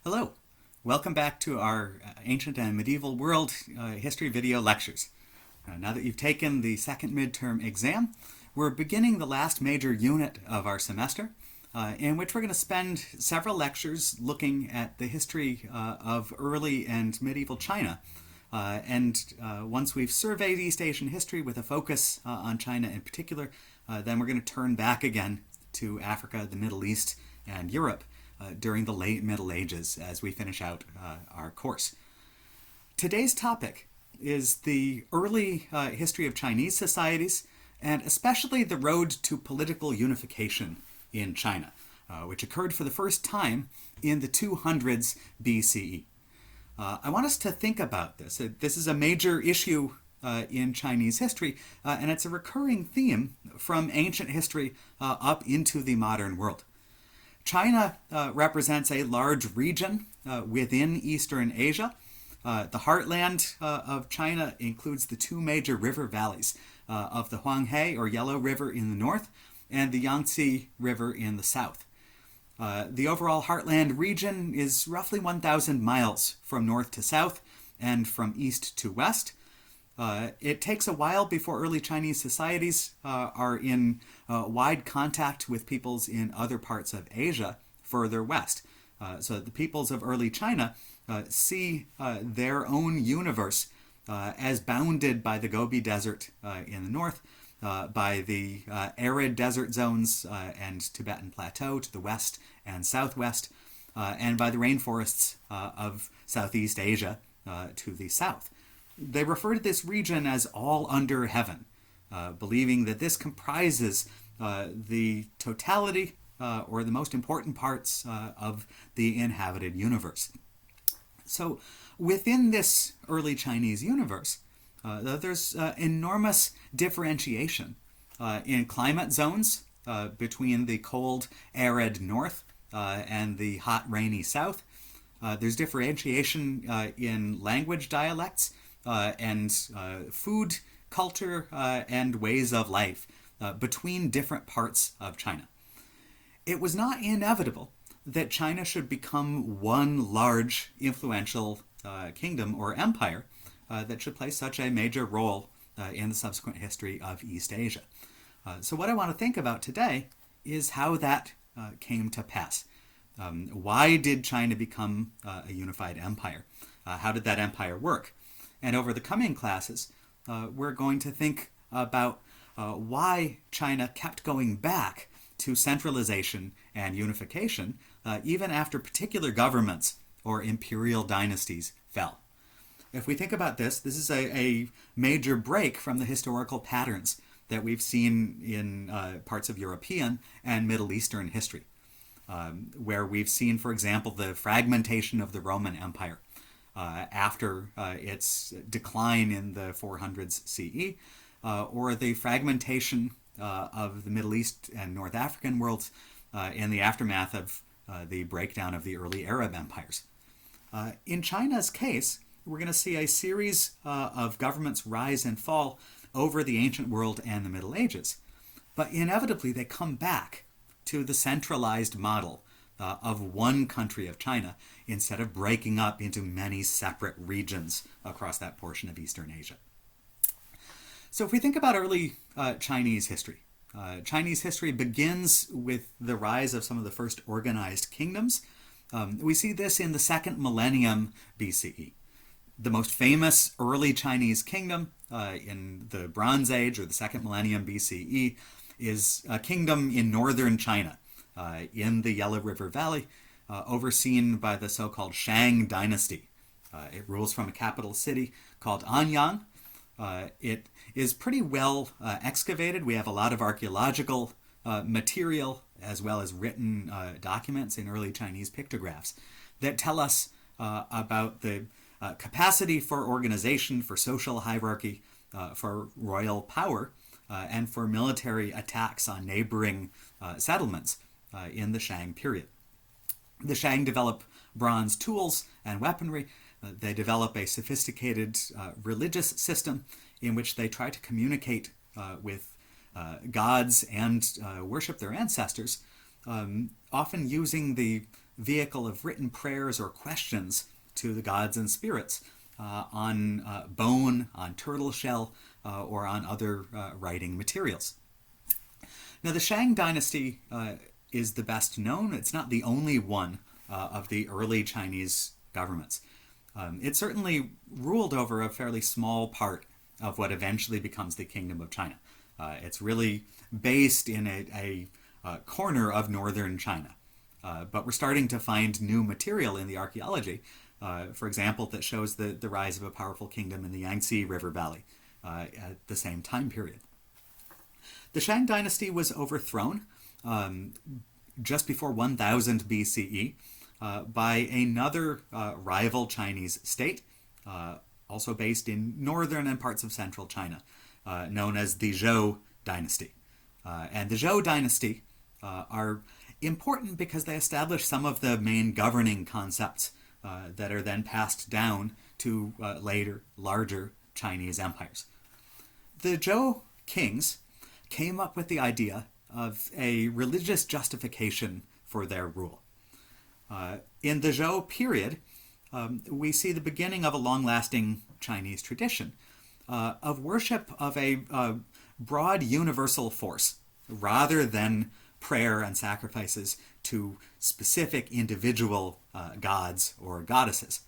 Hello. Welcome back to our Ancient and Medieval World History video lectures. Now that you've taken the second midterm exam, we're beginning the last major unit of our semester, in which we're going to spend several lectures looking at the history of early and medieval China. Once we've surveyed East Asian history with a focus on China in particular, then we're going to turn back again to Africa, the Middle East, and Europe during the late Middle Ages as we finish out our course. Today's topic is the early history of Chinese societies, and especially the road to political unification in China, which occurred for the first time in the 200s BCE. I want us to think about this. This is a major issue in Chinese history, and it's a recurring theme from ancient history up into the modern world. China represents a large region within Eastern Asia. The heartland of China includes the two major river valleys of the Huanghe, or Yellow River, in the north, and the Yangtze River in the south. The overall heartland region is roughly 1,000 miles from north to south and from east to west. It takes a while before early Chinese societies are in wide contact with peoples in other parts of Asia further west. So the peoples of early China see their own universe as bounded by the Gobi Desert in the north, by the arid desert zones and Tibetan Plateau to the west and southwest, and by the rainforests of Southeast Asia to the south. They refer to this region as all under heaven, believing that this comprises the totality or the most important parts of the inhabited universe. So within this early Chinese universe, there's enormous differentiation in climate zones between the cold, arid north and the hot, rainy south. There's differentiation in language dialects and food, culture, and ways of life between different parts of China. It was not inevitable that China should become one large, influential kingdom or empire that should play such a major role in the subsequent history of East Asia. So what I want to think about today is how that came to pass. Why did China become a unified empire? How did that empire work? And over the coming classes, we're going to think about why China kept going back to centralization and unification even after particular governments or imperial dynasties fell. If we think about this, this is a major break from the historical patterns that we've seen in parts of European and Middle Eastern history, where we've seen, for example, the fragmentation of the Roman Empire after its decline in the 400s CE, or the fragmentation of the Middle East and North African worlds in the aftermath of the breakdown of the early Arab empires. In China's case, we're going to see a series of governments rise and fall over the ancient world and the Middle Ages. But inevitably, they come back to the centralized model of one country of China instead of breaking up into many separate regions across that portion of Eastern Asia. So if we think about early Chinese history begins with the rise of some of the first organized kingdoms. We see this in the second millennium BCE. The most famous early Chinese kingdom in the Bronze Age, or the second millennium BCE, is a kingdom in northern China, in the Yellow River Valley, overseen by the so-called Shang dynasty. It rules from a capital city called Anyang. It is pretty well excavated. We have a lot of archaeological material as well as written documents in early Chinese pictographs that tell us about the capacity for organization, for social hierarchy, for royal power, and for military attacks on neighboring settlements in the Shang period. The Shang develop bronze tools and weaponry. They develop a sophisticated religious system in which they try to communicate with gods and worship their ancestors, often using the vehicle of written prayers or questions to the gods and spirits on bone, on turtle shell, or on other writing materials. Now, the Shang dynasty is the best known. It's not the only one of the early Chinese governments. It certainly ruled over a fairly small part of what eventually becomes the Kingdom of China. It's really based in a corner of northern China. But we're starting to find new material in the archaeology, for example, that shows the rise of a powerful kingdom in the Yangtze River Valley at the same time period. The Shang dynasty was overthrown just before 1000 BCE by another rival Chinese state, also based in northern and parts of central China, known as the Zhou dynasty. And the Zhou dynasty are important because they establish some of the main governing concepts that are then passed down to later, larger Chinese empires. The Zhou kings came up with the idea of a religious justification for their rule. In the Zhou period, we see the beginning of a long-lasting Chinese tradition of worship of a broad universal force rather than prayer and sacrifices to specific individual gods or goddesses.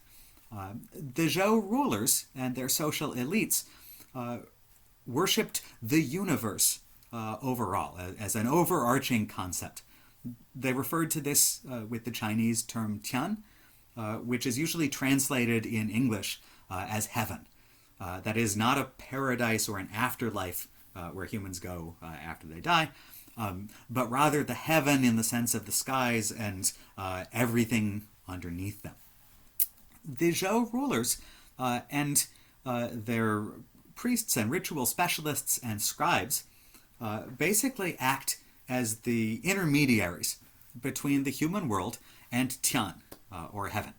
The Zhou rulers and their social elites worshipped the universe overall as an overarching concept. They referred to this with the Chinese term tian, which is usually translated in English as heaven. That is not a paradise or an afterlife where humans go after they die, but rather the heaven in the sense of the skies and everything underneath them. The Zhou rulers and their priests and ritual specialists and scribes basically act as the intermediaries between the human world and Tian, or heaven.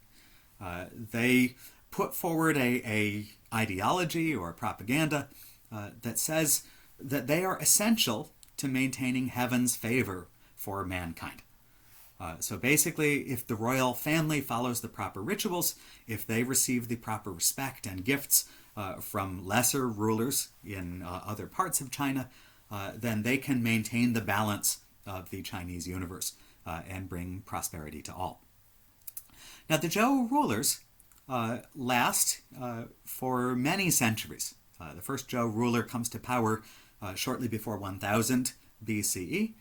They put forward a ideology or propaganda that says that they are essential to maintaining heaven's favor for mankind. So basically, if the royal family follows the proper rituals, if they receive the proper respect and gifts from lesser rulers in other parts of China, then they can maintain the balance of the Chinese universe and bring prosperity to all. Now, the Zhou rulers last for many centuries. The first Zhou ruler comes to power shortly before 1000 BCE.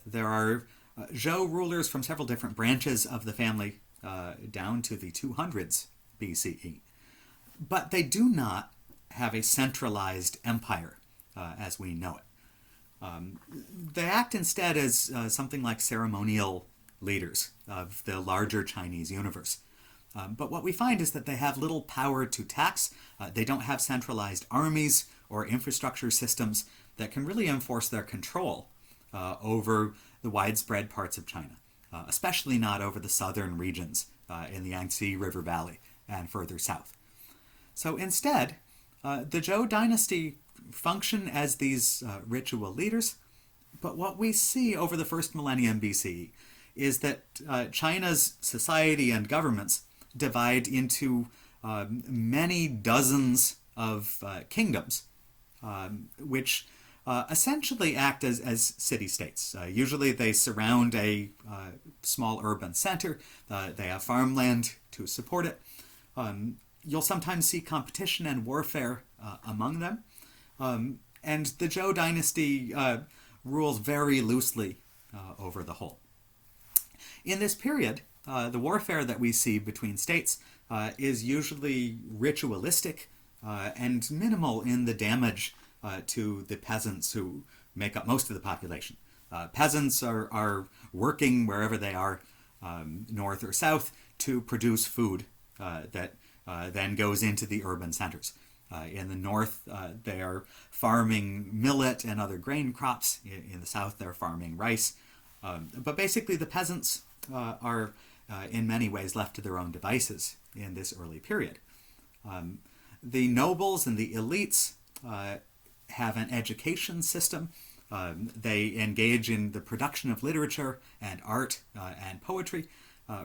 There are Zhou rulers from several different branches of the family down to the 200s BCE. But they do not have a centralized empire as we know it. They act instead as something like ceremonial leaders of the larger Chinese universe. But what we find is that they have little power to tax. They don't have centralized armies or infrastructure systems that can really enforce their control over the widespread parts of China, especially not over the southern regions in the Yangtze River Valley and further south. So instead, the Zhou dynasty function as these ritual leaders, but what we see over the first millennium BCE is that China's society and governments divide into many dozens of kingdoms, which essentially act as city-states. Usually they surround a small urban center. They have farmland to support it. You'll sometimes see competition and warfare among them. And the Zhou dynasty rules very loosely over the whole. In this period, the warfare that we see between states is usually ritualistic and minimal in the damage to the peasants who make up most of the population. Peasants are working wherever they are, north or south, to produce food that then goes into the urban centers. In the north, they are farming millet and other grain crops. In the south, they're farming rice. But basically, the peasants are in many ways left to their own devices in this early period. The nobles and the elites have an education system. They engage in the production of literature and art and poetry.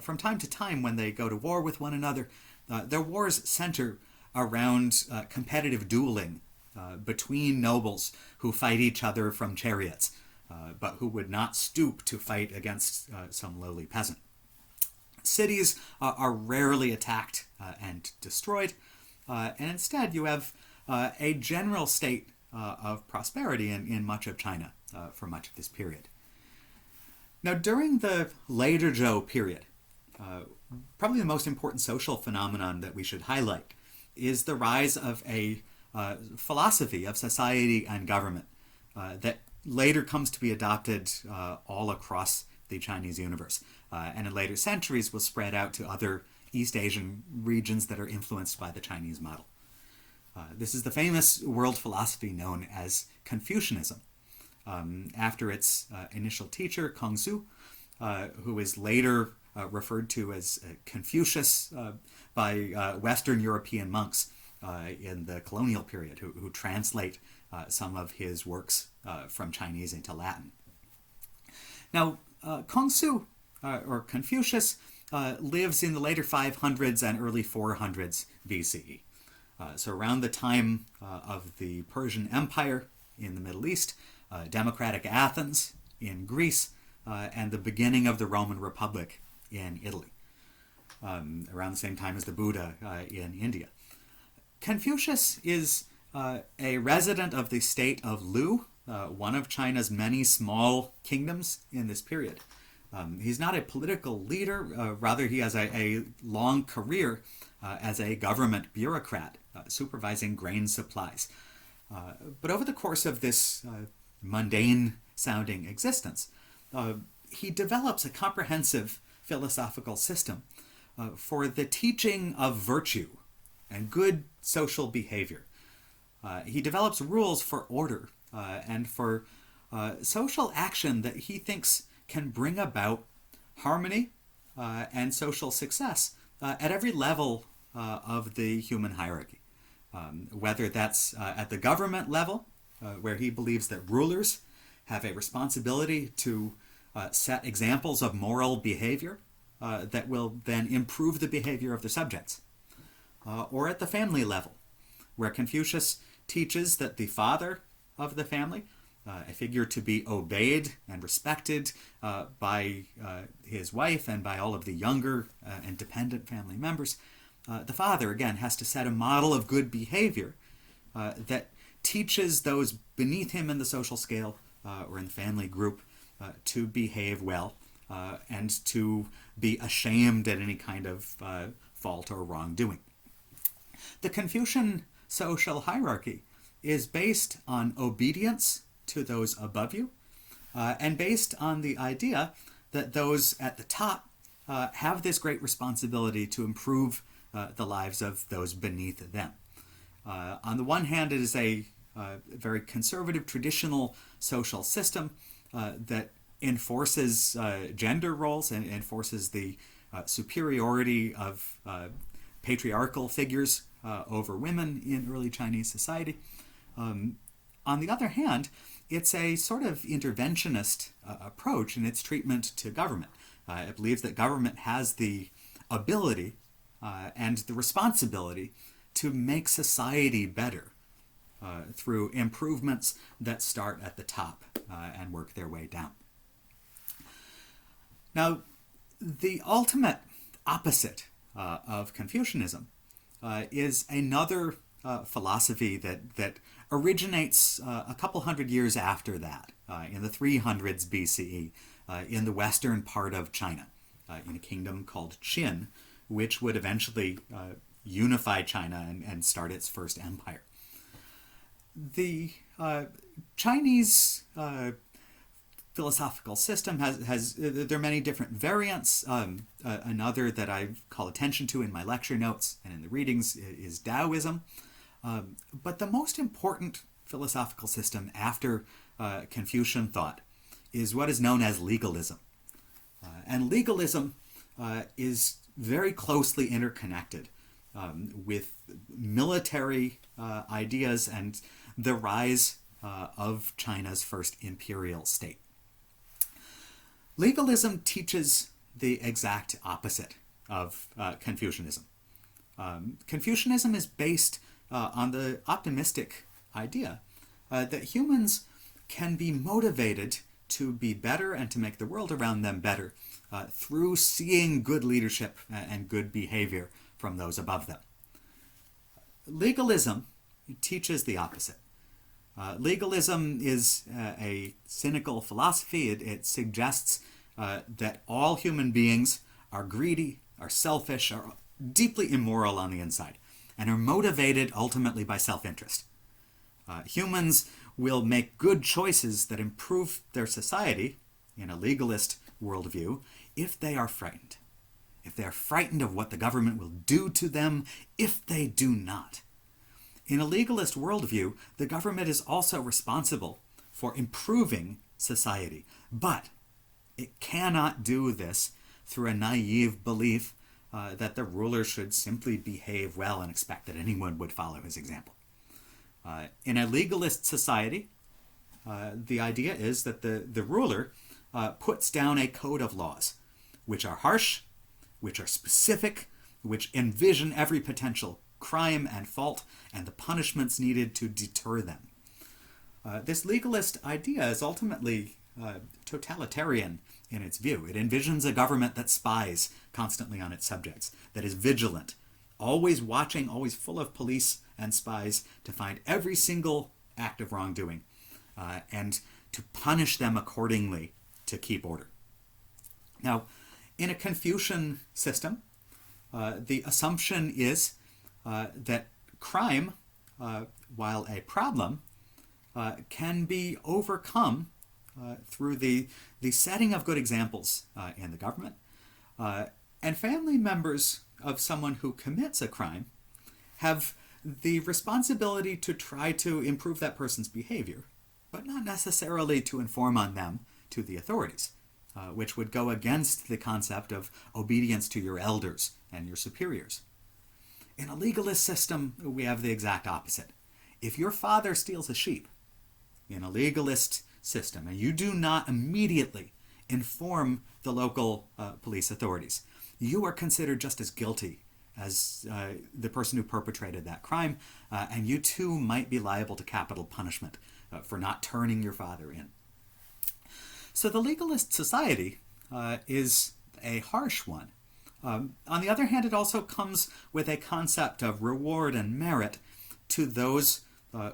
from time to time, when they go to war with one another, their wars center around competitive dueling between nobles who fight each other from chariots, but who would not stoop to fight against some lowly peasant. Cities are rarely attacked and destroyed, and instead you have a general state of prosperity in much of China for much of this period. Now, during the later Zhou period, probably the most important social phenomenon that we should highlight is the rise of a philosophy of society and government that later comes to be adopted all across the Chinese universe, and in later centuries will spread out to other East Asian regions that are influenced by the Chinese model. This is the famous world philosophy known as Confucianism, after its initial teacher, Kongzu, who is later referred to as Confucius by Western European monks in the colonial period, who translate some of his works from Chinese into Latin. Now, Kongzu, or Confucius, lives in the later 500s and early 400s BCE. So around the time of the Persian Empire in the Middle East, democratic Athens in Greece, and the beginning of the Roman Republic in Italy, around the same time as the Buddha in India. Confucius is a resident of the state of Lu, one of China's many small kingdoms in this period. He's not a political leader, rather he has a long career as a government bureaucrat supervising grain supplies. But over the course of this mundane-sounding existence, he develops a comprehensive philosophical system for the teaching of virtue and good social behavior. He develops rules for order and for social action that he thinks can bring about harmony and social success at every level of the human hierarchy. Whether that's at the government level, where he believes that rulers have a responsibility to set examples of moral behavior that will then improve the behavior of their subjects. Or at the family level, where Confucius teaches that the father of the family, a figure to be obeyed and respected by his wife and by all of the younger and dependent family members, the father, again, has to set a model of good behavior that teaches those beneath him in the social scale or in the family group to behave well and to be ashamed at any kind of fault or wrongdoing. The Confucian social hierarchy is based on obedience to those above you and based on the idea that those at the top have this great responsibility to improve the lives of those beneath them. On the one hand, it is a very conservative, traditional social system that enforces gender roles and enforces the superiority of patriarchal figures over women in early Chinese society. On the other hand, it's a sort of interventionist approach in its treatment to government. It believes that government has the ability and the responsibility to make society better through improvements that start at the top and work their way down. Now, the ultimate opposite of Confucianism is another philosophy that originates a couple hundred years after that, in the 300s BCE, in the western part of China, in a kingdom called Qin, which would eventually unify China and start its first empire. The Chinese philosophical system there are many different variants. Another that I call attention to in my lecture notes and in the readings is Taoism. But the most important philosophical system after Confucian thought is what is known as legalism. And legalism is very closely interconnected with military ideas and the rise of China's first imperial state. Legalism teaches the exact opposite of Confucianism. Confucianism is based on the optimistic idea that humans can be motivated to be better and to make the world around them better through seeing good leadership and good behavior from those above them. Legalism teaches the opposite. Legalism is a cynical philosophy. It suggests that all human beings are greedy, are selfish, are deeply immoral on the inside, and are motivated ultimately by self-interest. Humans will make good choices that improve their society, in a legalist worldview, if they are frightened. If they are frightened of what the government will do to them if they do not. In a legalist worldview, the government is also responsible for improving society, but it cannot do this through a naive belief that the ruler should simply behave well and expect that anyone would follow his example. In a legalist society, the idea is that the ruler puts down a code of laws, which are harsh, which are specific, which envision every potential crime and fault and the punishments needed to deter them. This legalist idea is ultimately totalitarian in its view. It envisions a government that spies constantly on its subjects, that is vigilant, always watching, always full of police and spies to find every single act of wrongdoing and to punish them accordingly to keep order. Now, in a Confucian system, the assumption is that crime, while a problem, can be overcome through the setting of good examples in the government. And family members of someone who commits a crime have the responsibility to try to improve that person's behavior, but not necessarily to inform on them to the authorities, which would go against the concept of obedience to your elders and your superiors. In a legalist system, we have the exact opposite. If your father steals a sheep in a legalist system and you do not immediately inform the local police authorities, you are considered just as guilty as the person who perpetrated that crime, and you too might be liable to capital punishment for not turning your father in. So the legalist society is a harsh one. On the other hand, it also comes with a concept of reward and merit to those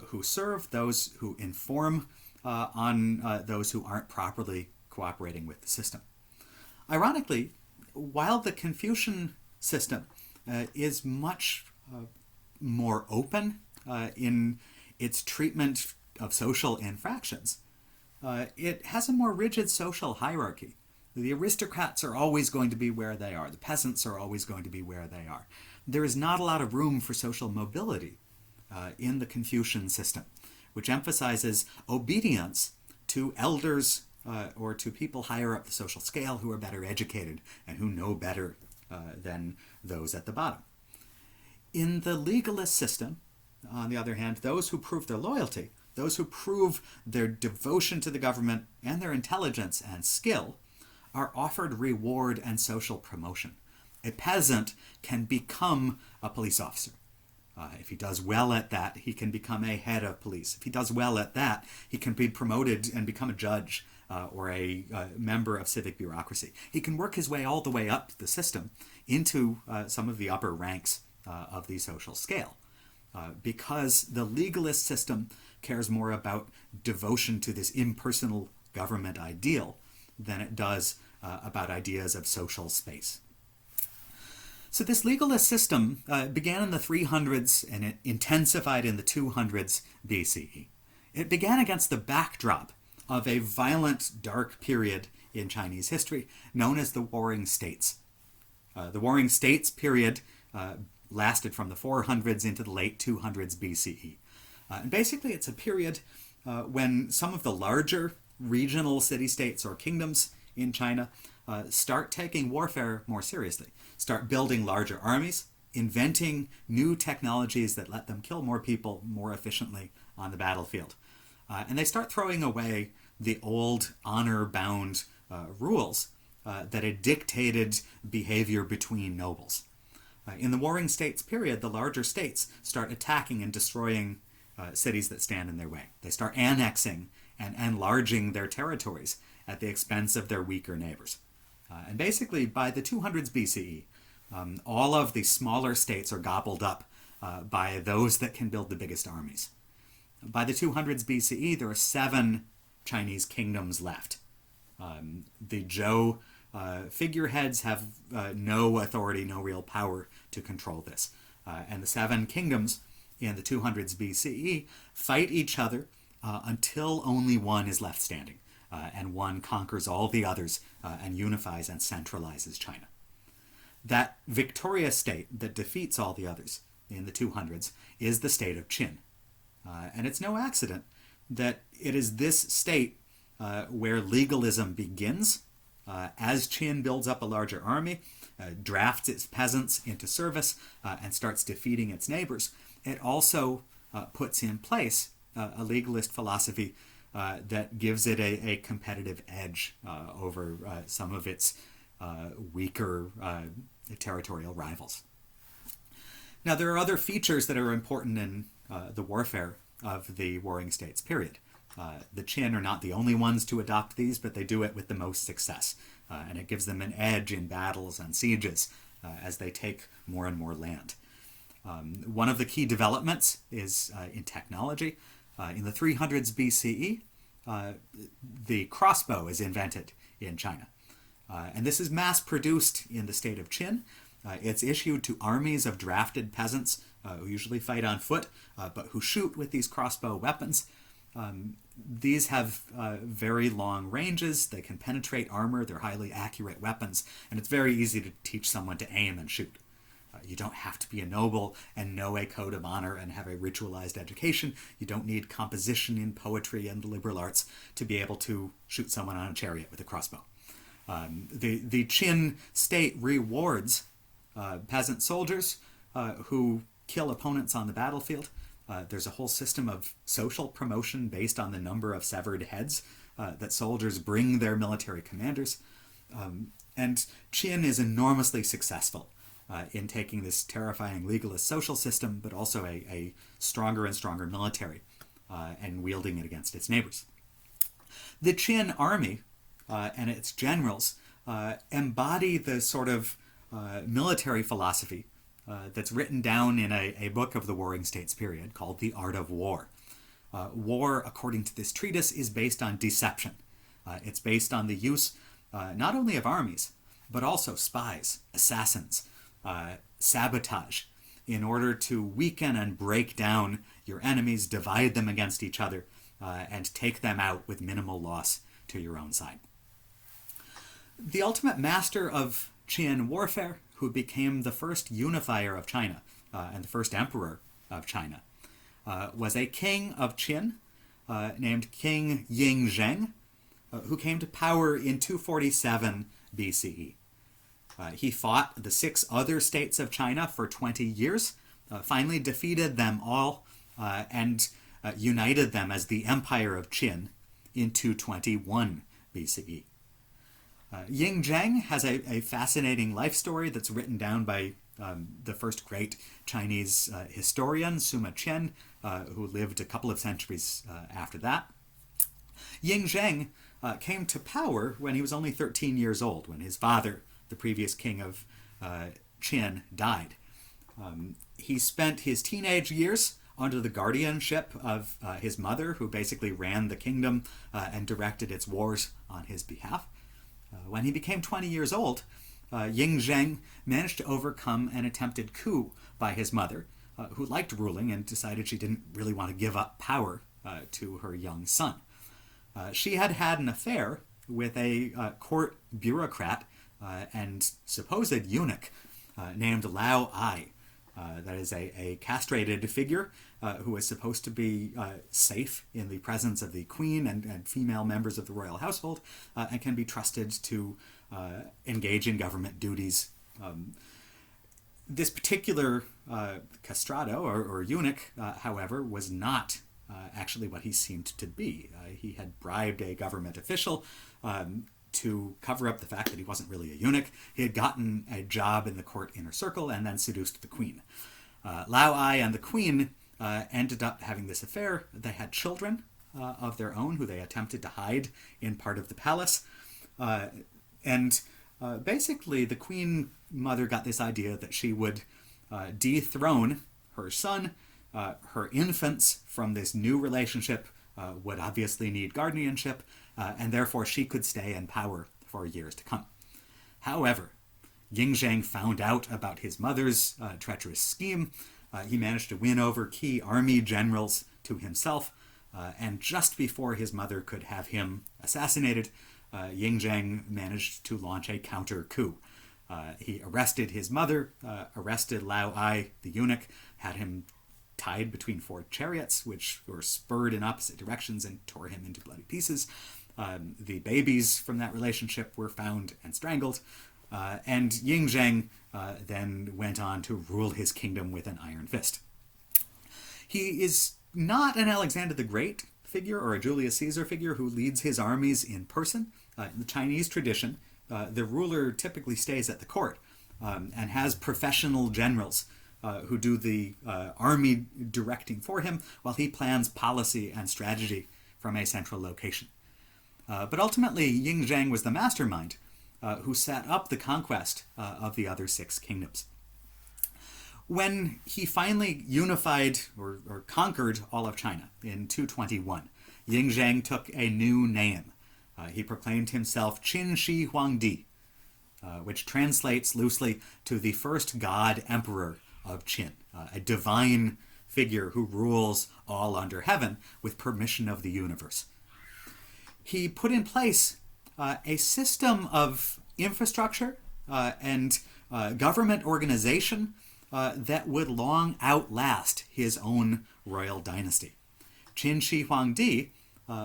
who serve, those who inform on those who aren't properly cooperating with the system. Ironically, while the Confucian system is much more open in its treatment of social infractions, it has a more rigid social hierarchy. The aristocrats are always going to be where they are. The peasants are always going to be where they are. There is not a lot of room for social mobility in the Confucian system, which emphasizes obedience to elders or to people higher up the social scale who are better educated and who know better than those at the bottom. In the legalist system, on the other hand, those who prove their loyalty, those who prove their devotion to the government and their intelligence and skill, are offered reward and social promotion. A peasant can become a police officer. If he does well at that, he can become a head of police. If he does well at that, he can be promoted and become a judge or a member of civic bureaucracy. He can work his way all the way up the system into some of the upper ranks of the social scale. Because the legalist system cares more about devotion to this impersonal government ideal than it does about ideas of social space. So this legalist system began in the 300s and it intensified in the 200s BCE. It began against the backdrop of a violent, dark period in Chinese history known as the Warring States. The Warring States period lasted from the 400s into the late 200s BCE. And basically it's a period when some of the larger regional city-states or kingdoms in China start taking warfare more seriously, start building larger armies, inventing new technologies that let them kill more people more efficiently on the battlefield. And they start throwing away the old honor-bound rules that it dictated behavior between nobles. In the Warring States period, the larger states start attacking and destroying cities that stand in their way. They start annexing and enlarging their territories at the expense of their weaker neighbors. And basically, by the 200s BCE, all of the smaller states are gobbled up by those that can build the biggest armies. By the 200s BCE, there are 7 Chinese kingdoms left. The Zhou figureheads have no authority, no real power to control this. And the 7 kingdoms in the 200s BCE fight each other until only one is left standing, and one conquers all the others and unifies and centralizes China. That victorious state that defeats all the others in the 200s is the state of Qin. And it's no accident that it is this state where legalism begins. As Qin builds up a larger army, drafts its peasants into service, and starts defeating its neighbors, it also puts in place a legalist philosophy that gives it a competitive edge over some of its weaker territorial rivals. Now, there are other features that are important in the warfare of the Warring States period. The Qin are not the only ones to adopt these, but they do it with the most success, and it gives them an edge in battles and sieges as they take more and more land. One of the key developments is in technology. In the 300s BCE, the crossbow is invented in China. And this is mass-produced in the state of Qin. It's issued to armies of drafted peasants who usually fight on foot, but who shoot with these crossbow weapons. These have very long ranges. They can penetrate armor. They're highly accurate weapons. And it's very easy to teach someone to aim and shoot. You don't have to be a noble and know a code of honor and have a ritualized education. You don't need composition in poetry and liberal arts to be able to shoot someone on a chariot with a crossbow. The Qin state rewards peasant soldiers who kill opponents on the battlefield. There's a whole system of social promotion based on the number of severed heads that soldiers bring their military commanders. And Qin is enormously successful in taking this terrifying legalist social system, but also a stronger and stronger military and wielding it against its neighbors. The Qin army and its generals embody the sort of military philosophy that's written down in a book of the Warring States period called The Art of War. War, according to this treatise, is based on deception. It's based on the use not only of armies, but also spies, assassins, sabotage, in order to weaken and break down your enemies, divide them against each other, and take them out with minimal loss to your own side. The ultimate master of Qin warfare, who became the first unifier of China and the first emperor of China, was a king of Qin named King Yingzheng, who came to power in 247 BCE. He fought the 6 other states of China for 20 years, finally defeated them all, and united them as the Empire of Qin in 221 BCE. Yingzheng has a fascinating life story that's written down by the first great Chinese historian, Sima Qian, who lived a couple of centuries after that. Yingzheng came to power when he was only 13 years old, when his father, the previous king of Qin, died. He spent his teenage years under the guardianship of his mother, who basically ran the kingdom and directed its wars on his behalf. When he became 20 years old, Yingzheng managed to overcome an attempted coup by his mother, who liked ruling and decided she didn't really want to give up power to her young son. She had had an affair with a court bureaucrat and supposed eunuch named Lao Ai. That is a castrated figure who is supposed to be safe in the presence of the queen and female members of the royal household, and can be trusted to engage in government duties. This particular castrato or eunuch, however, was not actually what he seemed to be. He had bribed a government official to cover up the fact that he wasn't really a eunuch. He had gotten a job in the court inner circle and then seduced the queen. Lao Ai and the queen ended up having this affair. They had children of their own who they attempted to hide in part of the palace. Basically, the queen mother got this idea that she would dethrone her son. Her infants from this new relationship would obviously need guardianship, and therefore she could stay in power for years to come. However, Yingzheng found out about his mother's treacherous scheme. He managed to win over key army generals to himself, and just before his mother could have him assassinated, Yingzheng managed to launch a counter coup. He arrested his mother, arrested Lao Ai, the eunuch, had him tied between 4 chariots, which were spurred in opposite directions and tore him into bloody pieces. The babies from that relationship were found and strangled. And Yingzheng then went on to rule his kingdom with an iron fist. He is not an Alexander the Great figure or a Julius Caesar figure who leads his armies in person. In the Chinese tradition, the ruler typically stays at the court and has professional generals who do the army directing for him while he plans policy and strategy from a central location. But ultimately, Yingzheng was the mastermind who set up the conquest of the other 6 kingdoms. When he finally unified or conquered all of China in 221, Yingzheng took a new name. He proclaimed himself Qin Shi Huangdi, which translates loosely to the first god emperor of Qin, a divine figure who rules all under heaven with permission of the universe. He put in place a system of infrastructure and government organization that would long outlast his own royal dynasty. Qin Shi Huangdi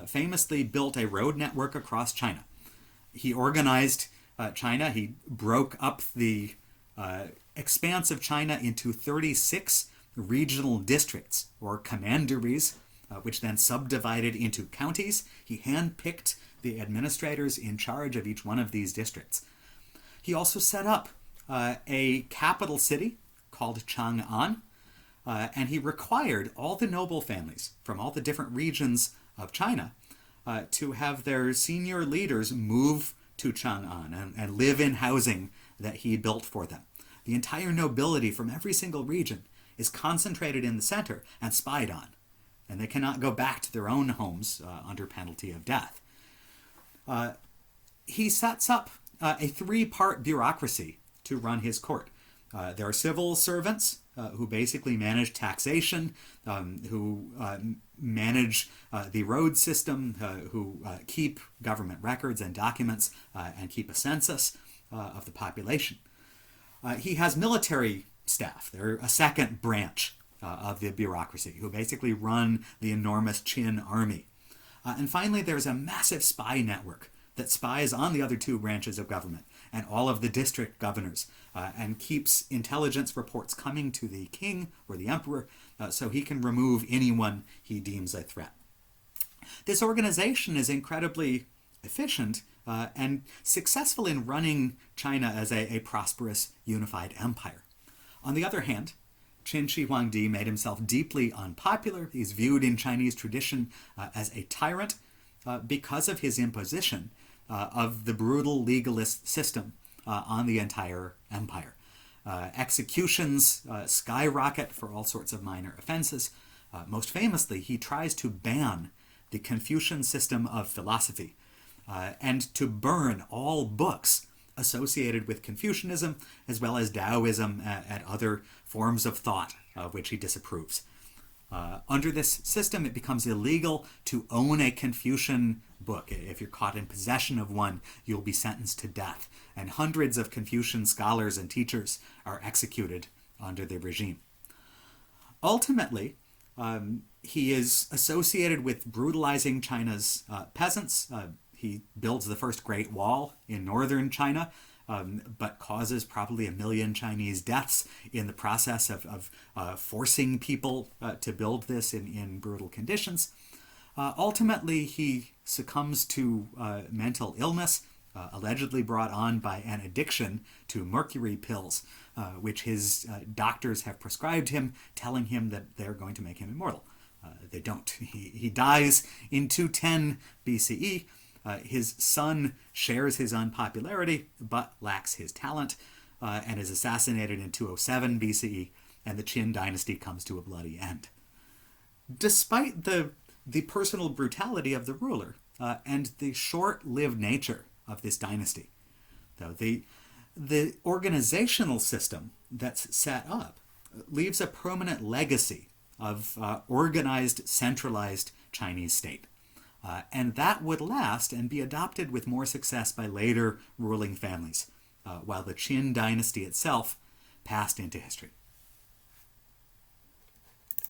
famously built a road network across China. He organized China. He broke up the expanse of China into 36 regional districts or commanderies, which then subdivided into counties. He handpicked the administrators in charge of each one of these districts. He also set up a capital city called Chang'an, and he required all the noble families from all the different regions of China to have their senior leaders move to Chang'an and live in housing that he built for them. The entire nobility from every single region is concentrated in the center and spied on, and they cannot go back to their own homes under penalty of death. He sets up a 3-part bureaucracy to run his court. There are civil servants who basically manage taxation, who manage the road system, who keep government records and documents, and keep a census of the population. He has military staff. They're a second branch of the bureaucracy who basically run the enormous Qin army. And finally, there's a massive spy network that spies on the other 2 branches of government and all of the district governors and keeps intelligence reports coming to the king or the emperor so he can remove anyone he deems a threat. This organization is incredibly efficient and successful in running China as a prosperous, unified empire. On the other hand, Qin Shi Huangdi made himself deeply unpopular. He's viewed in Chinese tradition as a tyrant because of his imposition of the brutal legalist system on the entire empire. Executions skyrocket for all sorts of minor offenses. Most famously, he tries to ban the Confucian system of philosophy and to burn all books associated with Confucianism, as well as Taoism and other forms of thought of which he disapproves. Under this system, it becomes illegal to own a Confucian book. If you're caught in possession of one, you'll be sentenced to death. And hundreds of Confucian scholars and teachers are executed under the regime. Ultimately, he is associated with brutalizing China's peasants. He builds the first Great Wall in northern China, but causes probably 1 million Chinese deaths in the process of forcing people to build this in brutal conditions. Ultimately, he succumbs to mental illness allegedly brought on by an addiction to mercury pills, which his doctors have prescribed him, telling him that they're going to make him immortal. They don't. He dies in 210 BCE. His son shares his unpopularity, but lacks his talent, and is assassinated in 207 BCE, and the Qin dynasty comes to a bloody end. Despite the personal brutality of the ruler and the short-lived nature of this dynasty, though, the organizational system that's set up leaves a permanent legacy of organized, centralized Chinese state. And that would last and be adopted with more success by later ruling families, while the Qin dynasty itself passed into history.